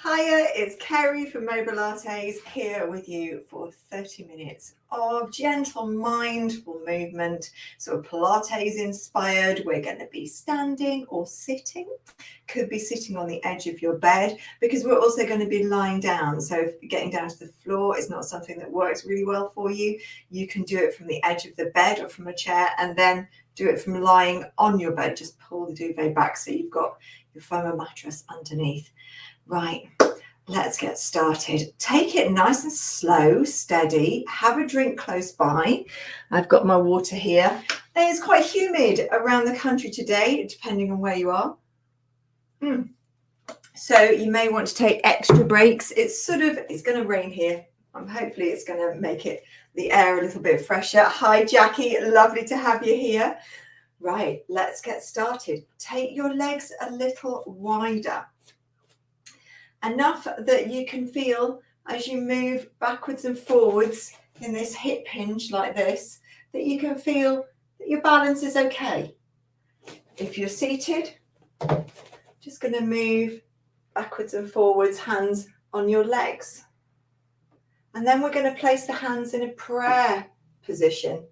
Hiya, it's Kerry from Mobilates here with you for 30 minutes of gentle, mindful movement. So Pilates inspired. We're going to be standing or sitting. Could be sitting on the edge of your bed because we're also going to be lying down. So if getting down to the floor is not something that works really well for you, you can do it from the edge of the bed or from a chair, and then do it from lying on your bed. Just pull the duvet back so you've got your foam mattress underneath. Right, let's get started. Take it nice and slow, steady. Have a drink close by. I've got my water here. It's quite humid around the country today, depending on where you are. So you may want to take extra breaks. It's going to rain here. Hopefully it's going to make the air a little bit fresher. Hi, Jackie. Lovely to have you here. Right, let's get started. Take your legs a little wider. Enough that you can feel as you move backwards and forwards in this hip hinge like this, that you can feel that your balance is okay. If you're seated, just going to move backwards and forwards, hands on your legs. And then we're going to place the hands in a prayer position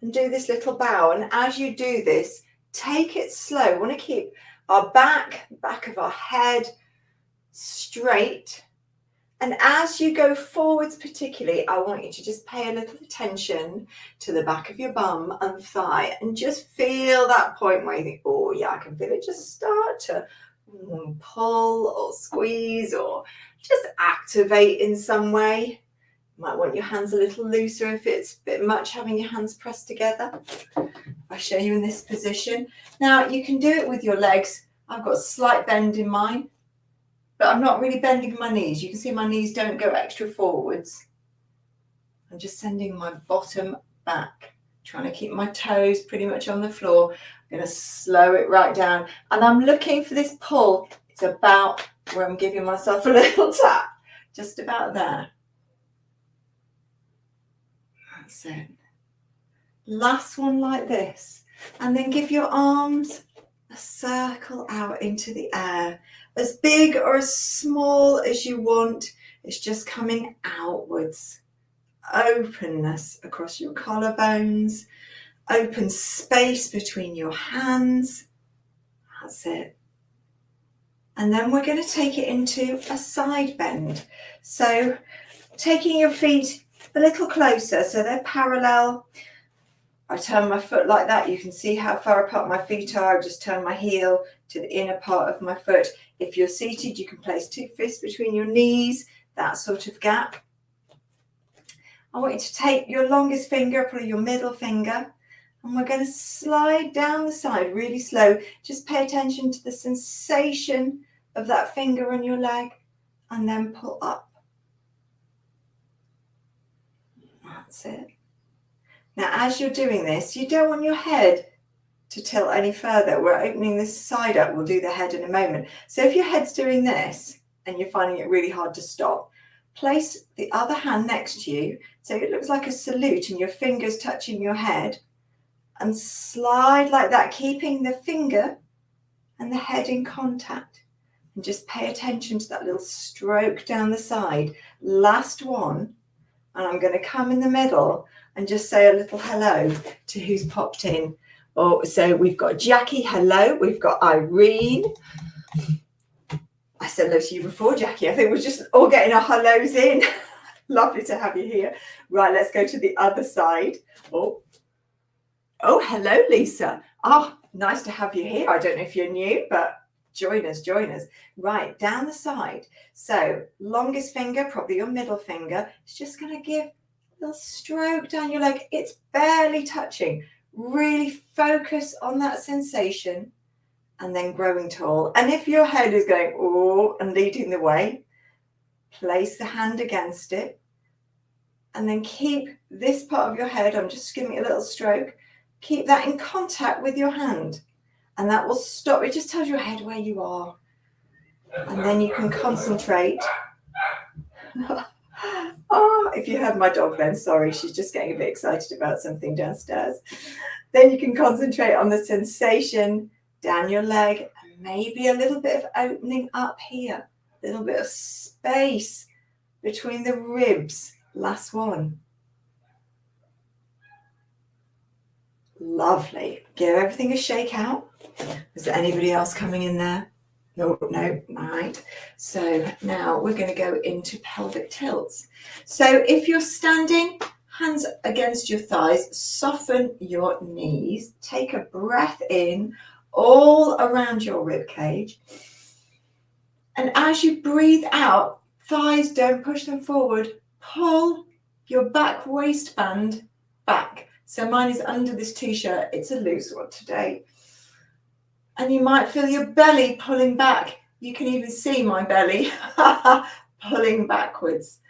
and do this little bow. And as you do this, take it slow. We want to keep our back of our head straight, and as you go forwards particularly, I want you to just pay a little attention to the back of your bum and thigh and just feel that point where you think, oh yeah, I can feel it just start to pull or squeeze or just activate in some way. You might want your hands a little looser if it's a bit much having your hands pressed together. I'll show you in this position. Now you can do it with your legs. I've got a slight bend in mine, but I'm not really bending my knees. You can see my knees don't go extra forwards. I'm just sending my bottom back, trying to keep my toes pretty much on the floor. I'm going to slow it right down. And I'm looking for this pull. It's about where I'm giving myself a little tap. Just about there. That's it. Last one like this. And then give your arms a circle out into the air. As big or as small as you want. It's just coming outwards. Openness across your collarbones. Open space between your hands. That's it. And then we're going to take it into a side bend. So taking your feet a little closer so they're parallel. I turn my foot like that. You can see how far apart my feet are. I just turn my heel to the inner part of my foot. If you're seated, you can place 2 fists between your knees, that sort of gap. I want you to take your longest finger, probably your middle finger, and we're going to slide down the side really slow. Just pay attention to the sensation of that finger on your leg, and then pull up. That's it. Now, as you're doing this, you don't want your head to tilt any further. We're opening this side up. We'll do the head in a moment. So if your head's doing this and you're finding it really hard to stop, place the other hand next to you so it looks like a salute and your fingers touching your head, and slide like that, keeping the finger and the head in contact. And just pay attention to that little stroke down the side. Last one. And I'm going to come in the middle and just say a little hello to who's popped in. Oh, so we've got Jackie, hello. We've got Irene. I said hello to you before, Jackie. I think we're just all getting our hellos in. Lovely to have you here. Right, let's go to the other side. Oh, hello, Lisa. Oh, nice to have you here. I don't know if you're new, but join us. Right, down the side. So longest finger, probably your middle finger, it's just going to give a little stroke down your leg. It's barely touching. Really focus on that sensation and then growing tall. And if your head is going, oh, and leading the way, place the hand against it and then keep this part of your head, I'm just giving it a little stroke, keep that in contact with your hand. And that will stop. It just tells your head where you are. And then you can concentrate. Oh, if you heard my dog then, sorry, she's just getting a bit excited about something downstairs. Then you can concentrate on the sensation down your leg and maybe a little bit of opening up here. little bit of space between the ribs. Last one. Lovely. Give everything a shake out. Is there anybody else coming in there? No, no, all right. So now we're going to go into pelvic tilts. So if you're standing, hands against your thighs, soften your knees, take a breath in all around your rib cage. And as you breathe out, thighs, don't push them forward, pull your back waistband back. So mine is under this t-shirt, it's a loose one today. And you might feel your belly pulling back. You can even see my belly pulling backwards.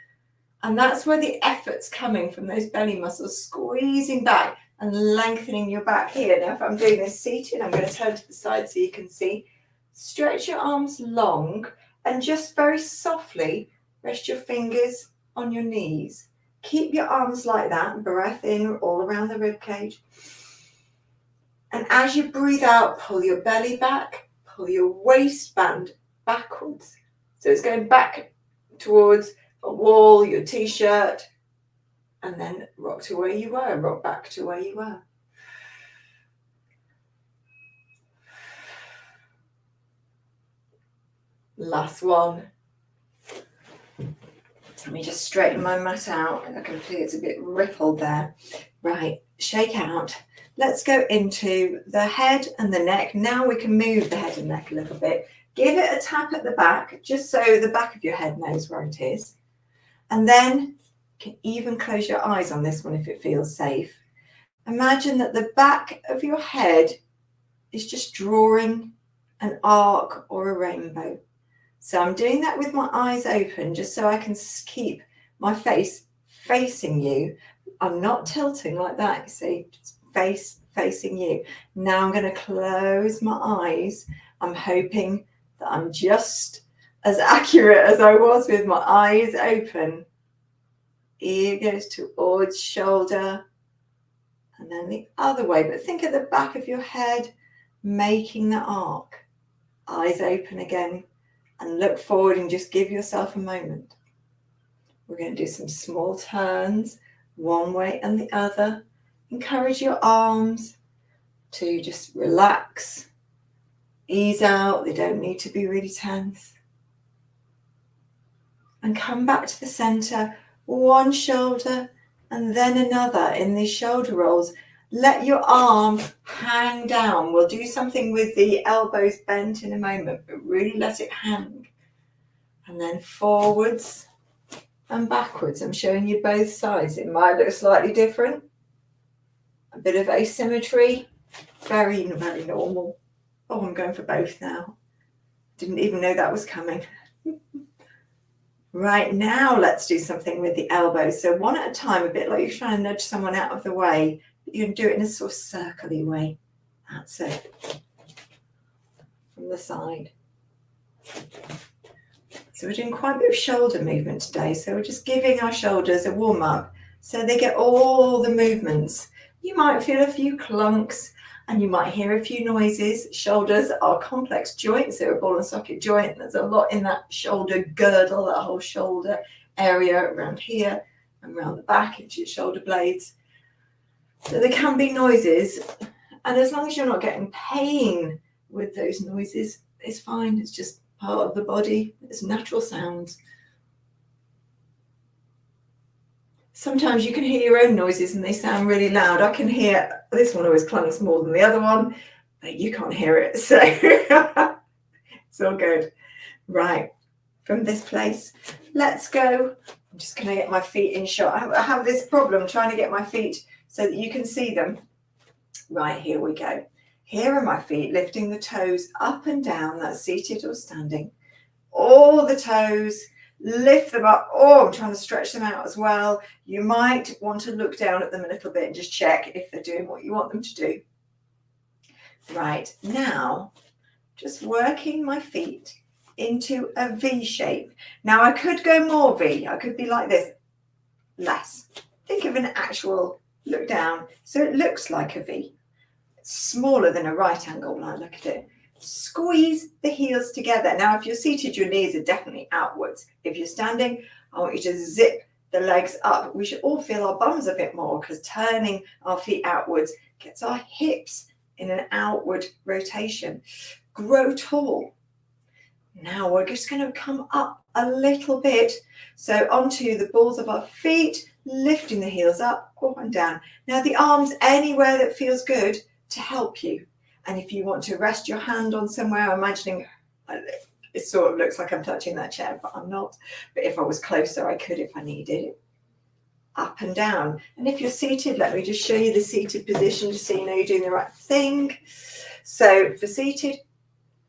And that's where the effort's coming from, those belly muscles squeezing back and lengthening your back here. Now, if I'm doing this seated, I'm going to turn to the side so you can see. Stretch your arms long and just very softly rest your fingers on your knees. Keep your arms like that, breath in all around the rib cage. And as you breathe out, pull your belly back, pull your waistband backwards. So it's going back towards a wall, your t-shirt, and then rock to where you were, rock back to where you were. Last one. Let me just straighten my mat out. I can feel it's a bit rippled there. Right, shake out. Let's go into the head and the neck. Now we can move the head and neck a little bit. Give it a tap at the back, just so the back of your head knows where it is. And then you can even close your eyes on this one if it feels safe. Imagine that the back of your head is just drawing an arc or a rainbow. So I'm doing that with my eyes open, just so I can keep my face facing you. I'm not tilting like that, you see, just face facing you. Now I'm going to close my eyes. I'm hoping that I'm just as accurate as I was with my eyes open. Ear goes towards shoulder and then the other way. But think at the back of your head, making the arc. Eyes open again and look forward and just give yourself a moment. We're going to do some small turns, one way and the other. Encourage your arms to just relax, ease out. They don't need to be really tense. And come back to the center, one shoulder and then another in these shoulder rolls. Let your arm hang down. We'll do something with the elbows bent in a moment, but really let it hang. And then forwards and backwards. I'm showing you both sides. It might look slightly different. A bit of asymmetry, very, very normal. Oh, I'm going for both now. Didn't even know that was coming. Right, now let's do something with the elbows. So one at a time, a bit like you're trying to nudge someone out of the way. You can do it in a sort of circle-y way. That's it. From the side. So we're doing quite a bit of shoulder movement today. So we're just giving our shoulders a warm-up so they get all the movements. You might feel a few clunks and you might hear a few noises. Shoulders are complex joints. They're a ball and socket joint. There's a lot in that shoulder girdle, that whole shoulder area around here and around the back into your shoulder blades. So there can be noises. And as long as you're not getting pain with those noises, it's fine. It's just part of the body. It's natural sounds. Sometimes you can hear your own noises and they sound really loud. I can hear, this one always clunks more than the other one, but you can't hear it. So it's all good. Right, from this place, let's go. I'm just going to get my feet in shot. I have this problem trying to get my feet so that you can see them. Right, here we go. Here are my feet, lifting the toes up and down. That's seated or standing. All the toes. Lift them up. Oh, I'm trying to stretch them out as well. You might want to look down at them a little bit and just check if they're doing what you want them to do. Right, now, just working my feet into a V shape. Now, I could go more V. I could be like this. Less. Think of an actual look down. So it looks like a V. It's smaller than a right angle when I look at it. Squeeze the heels together. Now, if you're seated, your knees are definitely outwards. If you're standing, I want you to zip the legs up. We should all feel our bums a bit more because turning our feet outwards gets our hips in an outward rotation. Grow tall. Now we're just going to come up a little bit. So onto the balls of our feet, lifting the heels up and down. Now the arms anywhere that feels good to help you. And if you want to rest your hand on somewhere, imagining it sort of looks like I'm touching that chair, but I'm not. But if I was closer, I could if I needed it. Up and down. And if you're seated, let me just show you the seated position just so you know you're doing the right thing. So for seated,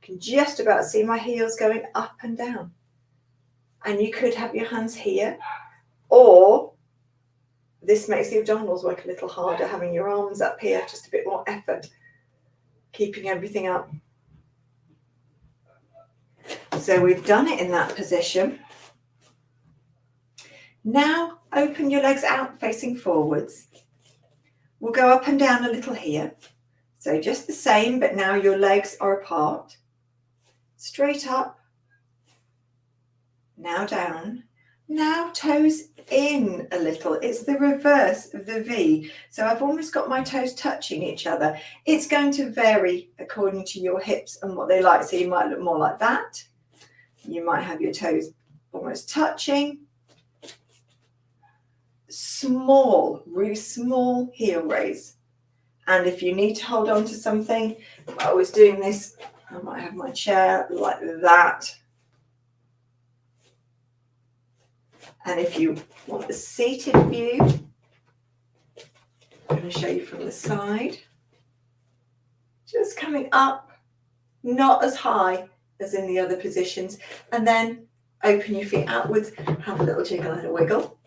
can just about see my heels going up and down. And you could have your hands here, or this makes the abdominals work a little harder, having your arms up here, just a bit more effort, keeping everything up. So we've done it in that position. Now open your legs out facing forwards. We'll go up and down a little here. So just the same, but now your legs are apart. Straight up, now down, now toes in a little. It's the reverse of the V. So I've almost got my toes touching each other. It's going to vary according to your hips and what they like. So you might look more like that. You might have your toes almost touching. Small, really small heel raise. And if you need to hold on to something, I was doing this, I might have my chair like that. And if you want the seated view, I'm going to show you from the side. Just coming up, not as high as in the other positions. And then open your feet outwards, have a little jiggle and a wiggle.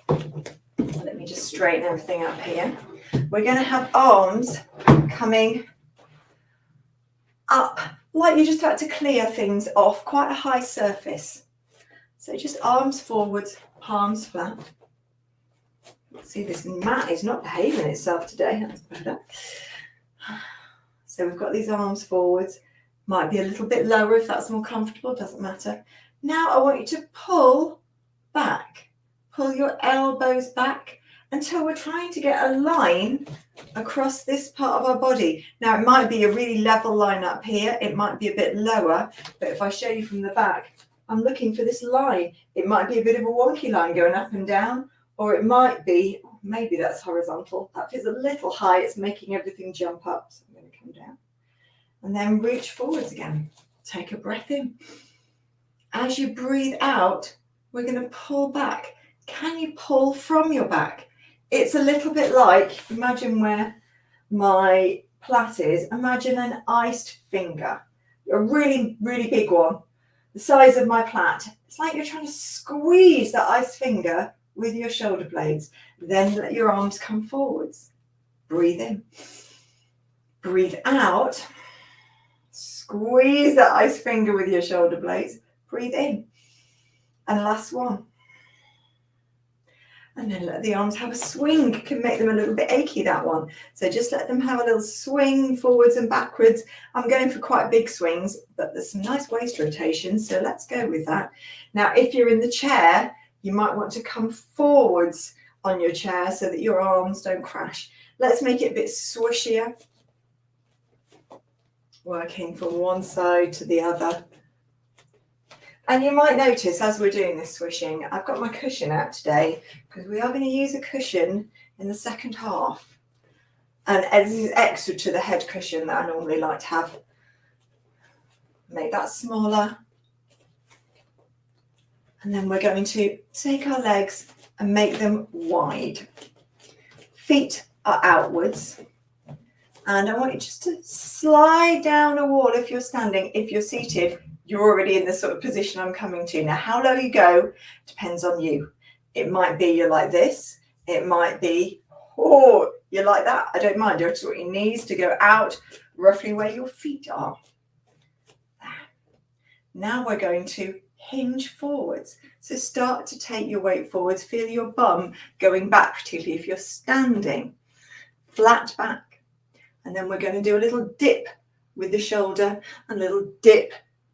Let me just straighten everything up here. We're going to have arms coming up, like you just had to clear things off, quite a high surface. So just arms forwards, palms flat. See, this mat is not behaving itself today. That's better. So we've got these arms forwards. Might be a little bit lower if that's more comfortable, doesn't matter. Now I want you to pull back. Pull your elbows back until we're trying to get a line across this part of our body. Now it might be a really level line up here. It might be a bit lower, but if I show you from the back, I'm looking for this line. It might be a bit of a wonky line going up and down, or it might be, maybe that's horizontal. That feels a little high. It's making everything jump up. So I'm going to come down and then reach forwards again. Take a breath in. As you breathe out, we're going to pull back. Can you pull from your back? It's a little bit like, imagine where my plait is. Imagine an iced finger, a really, really big one, the size of my plait. It's like you're trying to squeeze that iced finger with your shoulder blades. Then let your arms come forwards. Breathe in. Breathe out. Squeeze that iced finger with your shoulder blades. Breathe in. And last one. And then let the arms have a swing. It can make them a little bit achy, that one. So just let them have a little swing forwards and backwards. I'm going for quite big swings, but there's some nice waist rotations, so let's go with that. Now, if you're in the chair, you might want to come forwards on your chair so that your arms don't crash. Let's make it a bit swishier. Working from one side to the other. And you might notice as we're doing this swishing, I've got my cushion out today because we are going to use a cushion in the second half. And this is extra to the head cushion that I normally like to have. Make that smaller. And then we're going to take our legs and make them wide. Feet are outwards. And I want you just to slide down a wall if you're standing. If you're seated, you're already in the sort of position I'm coming to. Now, how low you go depends on you. It might be you're like this. It might be, oh, you're like that. I don't mind. You just want your knees to go out roughly where your feet are. Now we're going to hinge forwards. So start to take your weight forwards. Feel your bum going back, particularly if you're standing. Flat back. And then we're going to do a little dip with the shoulder and a little dip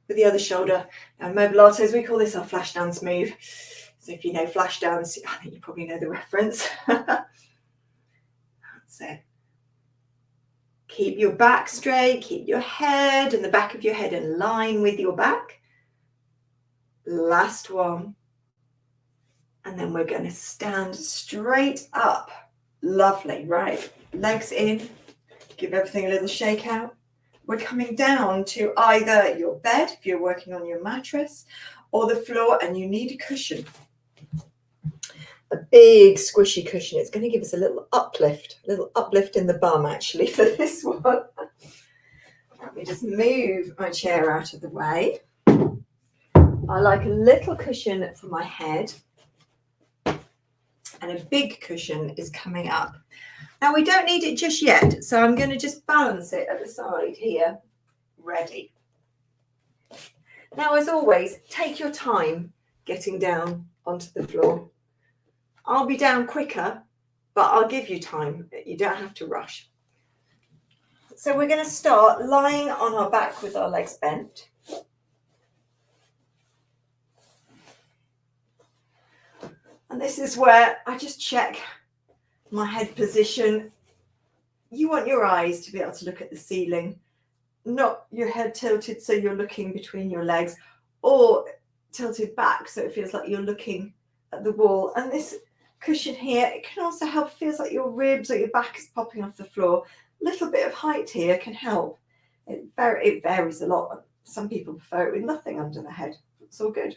with the other shoulder. And Mobilates, we call this our flash dance move. So if you know flash dance, I think you probably know the reference. That's it. Keep your back straight, keep your head and the back of your head in line with your back. Last one. And then we're going to stand straight up. Lovely, right? Legs in, give everything a little shake out. We're coming down to either your bed, if you're working on your mattress, or the floor and you need a cushion. A big squishy cushion. It's going to give us a little uplift in the bum actually for this one. Let me just move my chair out of the way. I like a little cushion for my head, and a big cushion is coming up. Now we don't need it just yet, so I'm going to just balance it at the side here. Ready. Now, as always, take your time getting down onto the floor. I'll be down quicker, but I'll give you time. You don't have to rush. So we're going to start lying on our back with our legs bent. And this is where I just check my head position. You want your eyes to be able to look at the ceiling, not your head tilted so you're looking between your legs, or tilted back so it feels like you're looking at the wall. And this cushion here, it can also help, feels like your ribs or your back is popping off the floor. A little bit of height here can help. It varies a lot. Some people prefer it with nothing under the head. It's all good.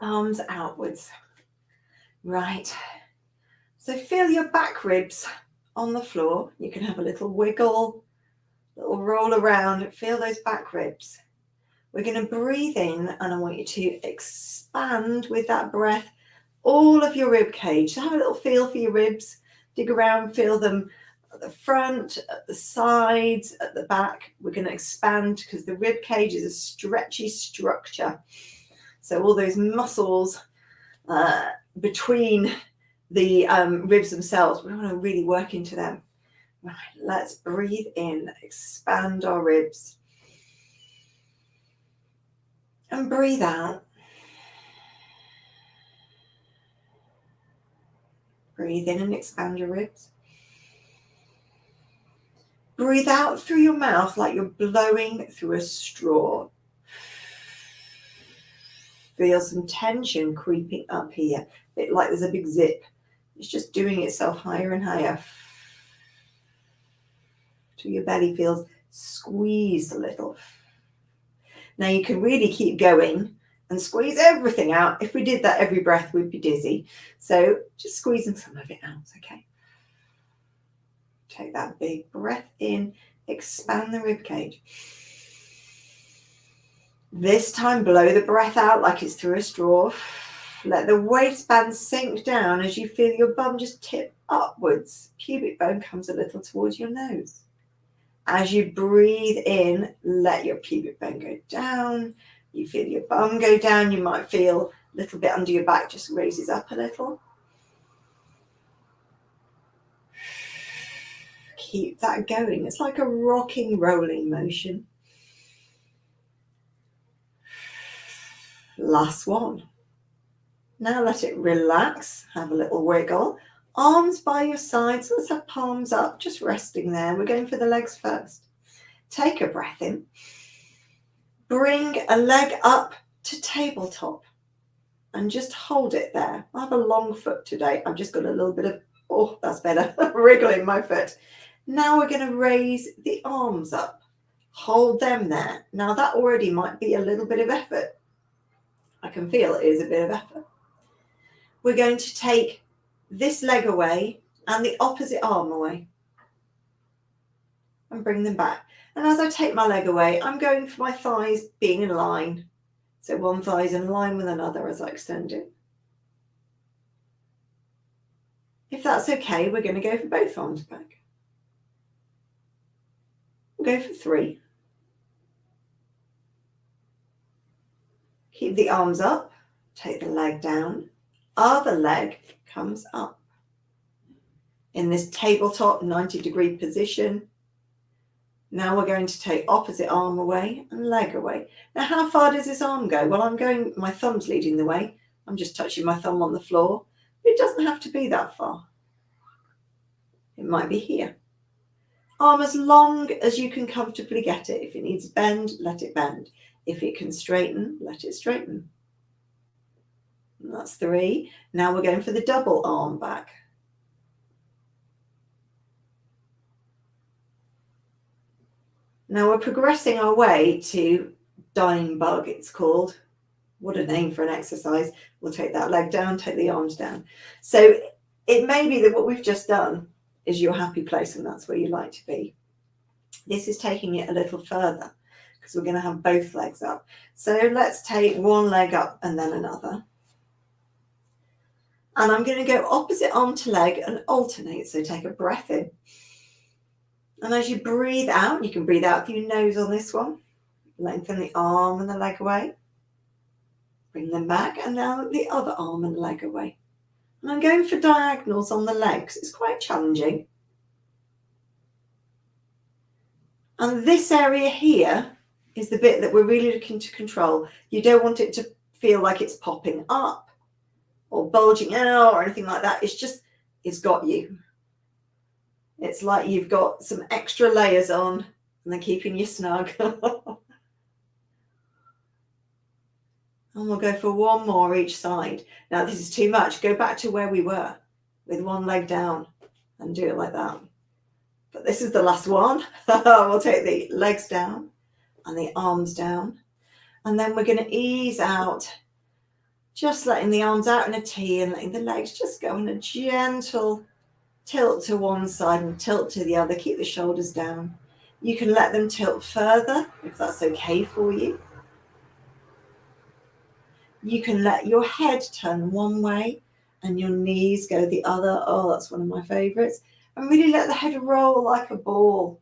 Arms outwards. Right. So feel your back ribs on the floor. You can have a little wiggle, little roll around. Feel those back ribs. We're going to breathe in, and I want you to expand with that breath all of your rib cage. So have a little feel for your ribs. Dig around, feel them at the front, at the sides, at the back. We're going to expand because the rib cage is a stretchy structure. So all those muscles between the ribs themselves, we want to really work into them. Right, let's breathe in, expand our ribs. And breathe out. Breathe in and expand your ribs. Breathe out through your mouth like you're blowing through a straw. Feel some tension creeping up here, a bit like there's a big zip. It's just doing itself higher and higher. Till your belly feels squeezed a little. Now you can really keep going and squeeze everything out. If we did that every breath, we'd be dizzy. So just squeezing some of it out, okay? Take that big breath in, expand the rib cage. This time, blow the breath out like it's through a straw. Let the waistband sink down as you feel your bum just tip upwards. Pubic bone comes a little towards your nose. As you breathe in, let your pubic bone go down. You feel your bum go down. You might feel a little bit under your back just raises up a little. Keep that going. It's like a rocking, rolling motion. Last one. Now let it relax. Have a little wiggle. Arms by your sides. Let's have palms up, just resting there. We're going for the legs first. Take a breath in. Bring a leg up to tabletop and just hold it there. I have a long foot today. I've just got a little bit of, oh, that's better, wriggle in my foot. Now we're going to raise the arms up. Hold them there. Now that already might be a little bit of effort. I can feel it is a bit of effort. We're going to take this leg away and the opposite arm away and bring them back. And as I take my leg away, I'm going for my thighs being in line. So one thigh is in line with another as I extend it. If that's okay, we're going to go for both arms back. We'll go for 3. Keep the arms up, take the leg down, other leg comes up. In this tabletop 90-degree position, Now we're going to take opposite arm away and leg away. Now, how far does this arm go? Well, my thumb's leading the way. I'm just touching my thumb on the floor. It doesn't have to be that far. It might be here. Arm as long as you can comfortably get it. If it needs bend, let it bend. If it can straighten, let it straighten. And that's 3. Now we're going for the double arm back. Now we're progressing our way to dying bug, it's called. What a name for an exercise. We'll take that leg down, take the arms down. So it may be that what we've just done is your happy place, and that's where you like to be. This is taking it a little further because we're going to have both legs up. So let's take one leg up and then another. And I'm going to go opposite arm to leg and alternate. So take a breath in. And as you breathe out, you can breathe out through your nose on this one. Lengthen the arm and the leg away. Bring them back, and now the other arm and leg away. And I'm going for diagonals on the legs. It's quite challenging. And this area here is the bit that we're really looking to control. You don't want it to feel like it's popping up or bulging out or anything like that. It's got you. It's like you've got some extra layers on and they're keeping you snug. And we'll go for one more each side. Now, this is too much. Go back to where we were with one leg down and do it like that. But this is the last one. We'll take the legs down and the arms down. And then we're going to ease out, just letting the arms out in a T and letting the legs just go in a gentle tilt to one side and tilt to the other. Keep the shoulders down. You can let them tilt further if that's okay for you. You can let your head turn one way and your knees go the other. Oh, that's one of my favorites. And really let the head roll like a ball.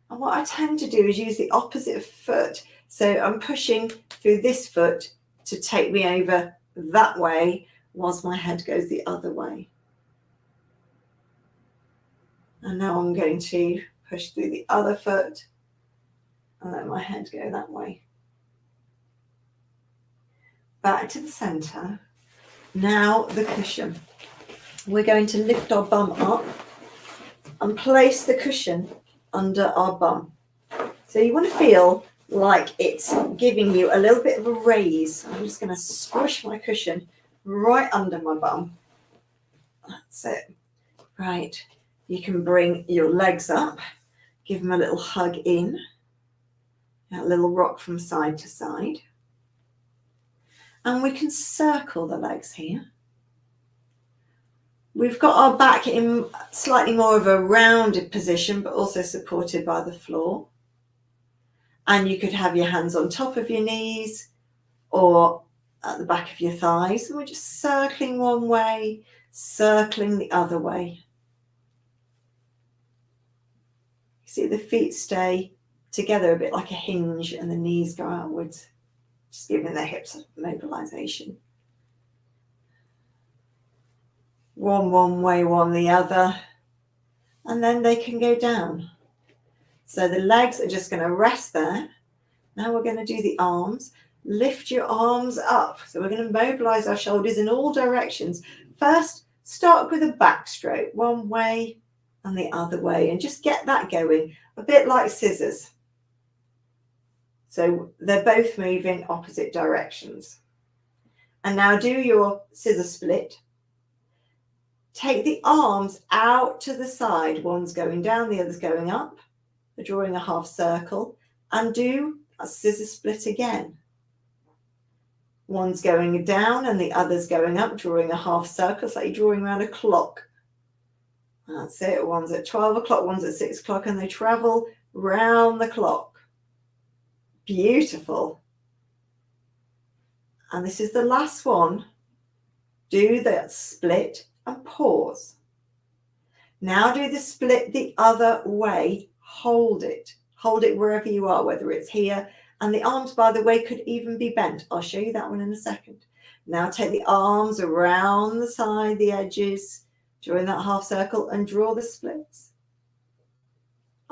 And what I tend to do is use the opposite foot. So I'm pushing through this foot to take me over that way whilst my head goes the other way. And now I'm going to push through the other foot and let my head go that way. Back to the center. Now the cushion. We're going to lift our bum up and place the cushion under our bum. So you want to feel like it's giving you a little bit of a raise. I'm just going to squish my cushion right under my bum. That's it. Right. You can bring your legs up, give them a little hug in, a little rock from side to side. And we can circle the legs here. We've got our back in slightly more of a rounded position, but also supported by the floor. And you could have your hands on top of your knees or at the back of your thighs. And we're just circling one way, circling the other way. You see the feet stay together a bit like a hinge and the knees go outwards, just giving the hips mobilization. One way, one the other, and then they can go down. So the legs are just going to rest there. Now we're going to do the arms. Lift your arms up. So we're going to mobilize our shoulders in all directions. First, start with a backstroke, one way and the other way, and just get that going, a bit like scissors. So they're both moving opposite directions. And now do your scissor split. Take the arms out to the side. One's going down, the other's going up. We're drawing a half circle. And do a scissor split again. One's going down and the other's going up, drawing a half circle. It's like you're drawing around a clock. That's it. One's at 12 o'clock, one's at 6 o'clock, and they travel round the clock. Beautiful. And this is the last one. Do that split and pause. Now do the split the other way. Hold it. Hold it wherever you are, whether it's here. And the arms, by the way, could even be bent. I'll show you that one in a second. Now take the arms around the side, the edges, drawing that half circle, and draw the splits.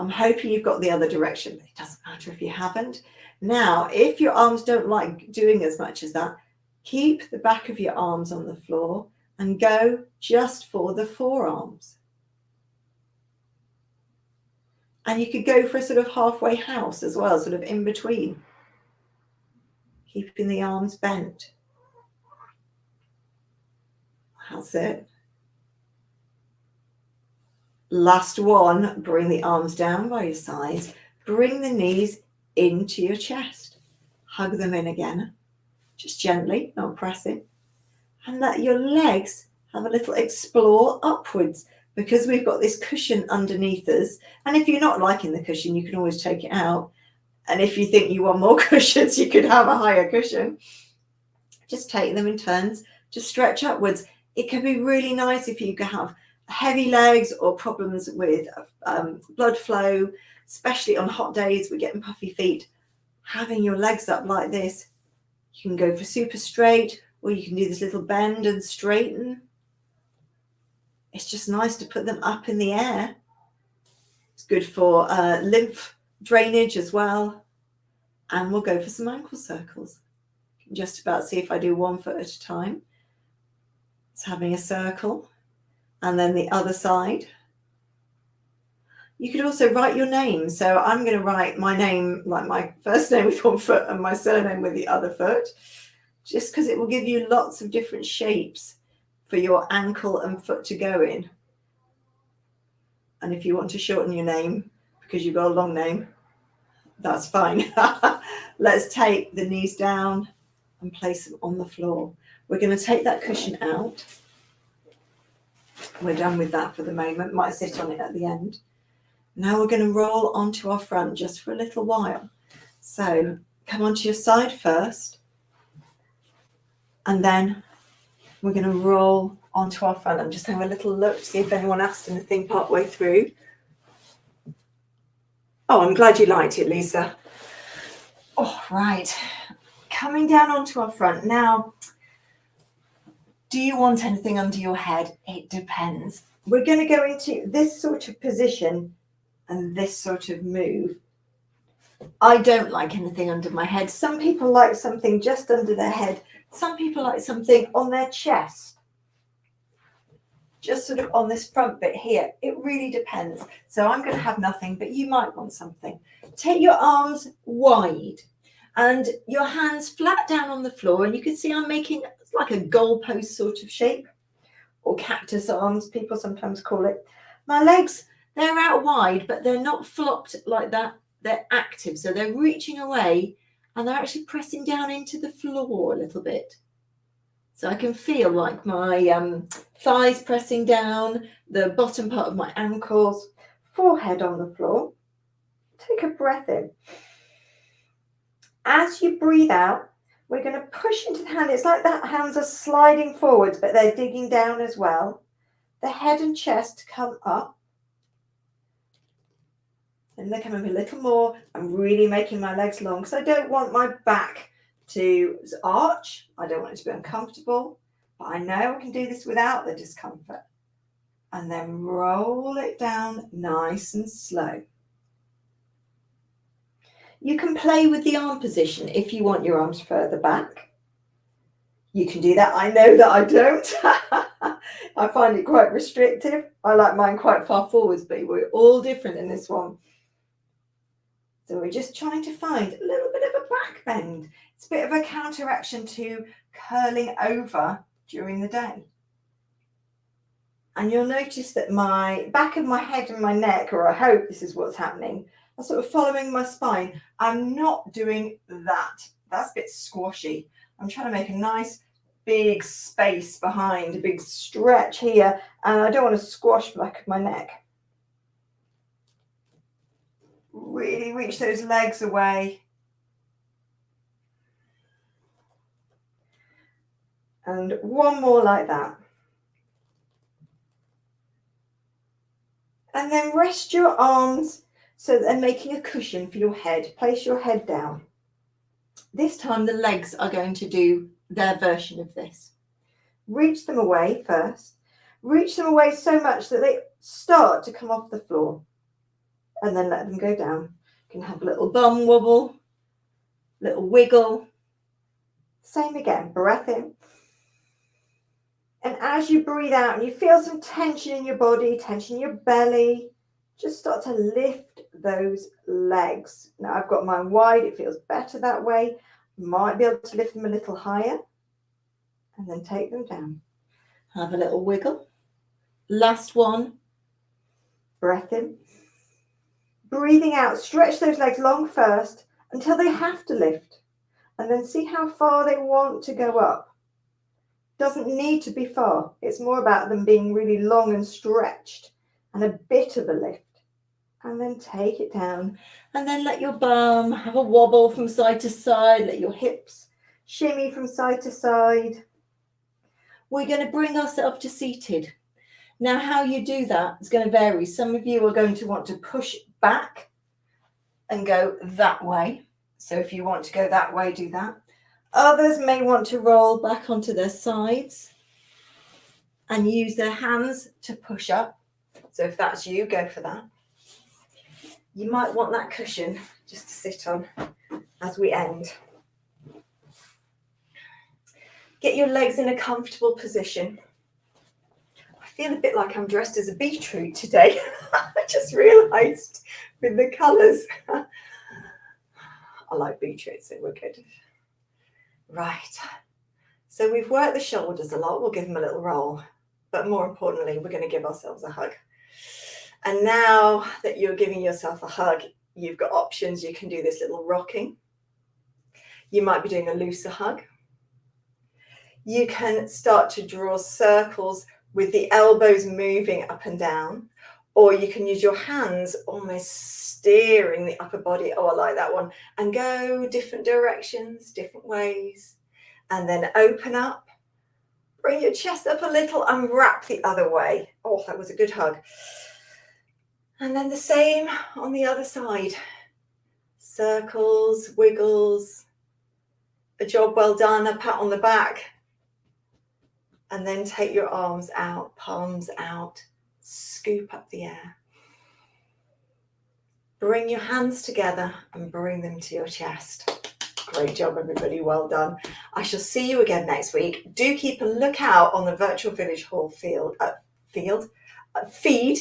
I'm hoping you've got the other direction, but it doesn't matter if you haven't. Now, if your arms don't like doing as much as that, keep the back of your arms on the floor and go just for the forearms. And you could go for a sort of halfway house as well, sort of in between, keeping the arms bent. That's it. Last one, bring the arms down by your sides, bring the knees into your chest, hug them in again, just gently, not pressing, and let your legs have a little explore upwards, because we've got this cushion underneath us. And if you're not liking the cushion, you can always take it out. And if you think you want more cushions, you could have a higher cushion. Just take them in turns, just stretch upwards. It can be really nice if you have heavy legs or problems with blood flow, especially on hot days, we're getting puffy feet. Having your legs up like this, you can go for super straight, or you can do this little bend and straighten. It's just nice to put them up in the air. It's good for lymph drainage as well. And we'll go for some ankle circles. You can just about see if I do 1 foot at a time. It's having a circle. And then the other side. You could also write your name. So I'm going to write my name, like my first name with 1 foot and my surname with the other foot, just because it will give you lots of different shapes for your ankle and foot to go in. And if you want to shorten your name because you've got a long name, that's fine. Let's take the knees down and place them on the floor. We're going to take that cushion out. We're done with that for the moment. Might sit on it at the end. Now we're going to roll onto our front just for a little while. So come onto your side first, and then we're going to roll onto our front. I'm just having a little look to see if anyone asked anything partway through. Oh, I'm glad you liked it, Lisa. Oh, right. Coming down onto our front. Now, do you want anything under your head? It depends. We're going to go into this sort of position and this sort of move. I don't like anything under my head. Some people like something just under their head. Some people like something on their chest. Just sort of on this front bit here. It really depends. So I'm going to have nothing, but you might want something. Take your arms wide and your hands flat down on the floor. And you can see I'm making like a goalpost sort of shape, or cactus arms, people sometimes call it. My legs, they're out wide, but they're not flopped like that. They're active. So they're reaching away and they're actually pressing down into the floor a little bit. So I can feel like my thighs pressing down, the bottom part of my ankles, forehead on the floor. Take a breath in. As you breathe out, we're going to push into the hand. It's like that hands are sliding forwards, but they're digging down as well. The head and chest come up. And they come up a little more. I'm really making my legs long because I don't want my back to arch. I don't want it to be uncomfortable, but I know I can do this without the discomfort. And then roll it down nice and slow. You can play with the arm position if you want your arms further back. You can do that. I know that I don't. I find it quite restrictive. I like mine quite far forwards, but we're all different in this one. So we're just trying to find a little bit of a back bend. It's a bit of a counteraction to curling over during the day. And you'll notice that my back of my head and my neck, or I hope this is what's happening, are sort of following my spine. I'm not doing that. That's a bit squashy. I'm trying to make a nice big space behind, a big stretch here, and I don't want to squash the back of my neck. Really reach those legs away. And one more like that. And then rest your arms so that they're making a cushion for your head. Place your head down. This time the legs are going to do their version of this. Reach them away first. Reach them away so much that they start to come off the floor. and then let them go down. You can have a little bum wobble, little wiggle. Same again, breath in. And as you breathe out and you feel some tension in your body, tension in your belly, just start to lift those legs. Now I've got mine wide, it feels better that way. Might be able to lift them a little higher and then take them down. Have a little wiggle. Last one. Breath in. Breathing out, stretch those legs long first until they have to lift. And then see how far they want to go up. Doesn't need to be far. It's more about them being really long and stretched and a bit of a lift. And then take it down. And then let your bum have a wobble from side to side. Let your hips shimmy from side to side. We're going to bring ourselves to seated. Now, how you do that is going to vary. Some of you are going to want to push back and go that way. So if you want to go that way, do that. Others may want to roll back onto their sides and use their hands to push up. So if that's you, go for that. You might want that cushion just to sit on as we end. Get your legs in a comfortable position. I feel a bit like I'm dressed as a beetroot today. I just realised with the colours. I like beetroot, so we're good. Right. So we've worked the shoulders a lot. We'll give them a little roll. But more importantly, we're going to give ourselves a hug. And now that you're giving yourself a hug, you've got options. You can do this little rocking. You might be doing a looser hug. You can start to draw circles with the elbows moving up and down, or you can use your hands almost steering the upper body. Oh, I like that one. And go different directions, different ways, and then open up, bring your chest up a little and wrap the other way. Oh, that was a good hug. And then the same on the other side. Circles, wiggles, a job well done, a pat on the back. And then take your arms out, palms out, scoop up the air. Bring your hands together and bring them to your chest. Great job, everybody. Well done. I shall see you again next week. Do keep a lookout on the Virtual Village Hall feed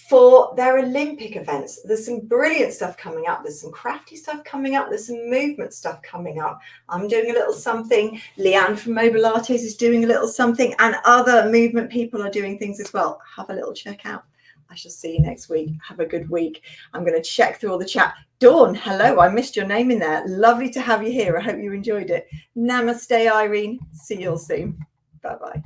for their Olympic events. There's some brilliant stuff coming up. There's some crafty stuff coming up. There's some movement stuff coming up. I'm doing a little something. Leanne from Mobilates is doing a little something, and other movement people are doing things as well. Have a little check out. I shall see you next week. Have a good week. I'm going to check through all the chat. Dawn, hello. I missed your name in there. Lovely to have you here. I hope you enjoyed it. Namaste, Irene. See you all soon. Bye-bye.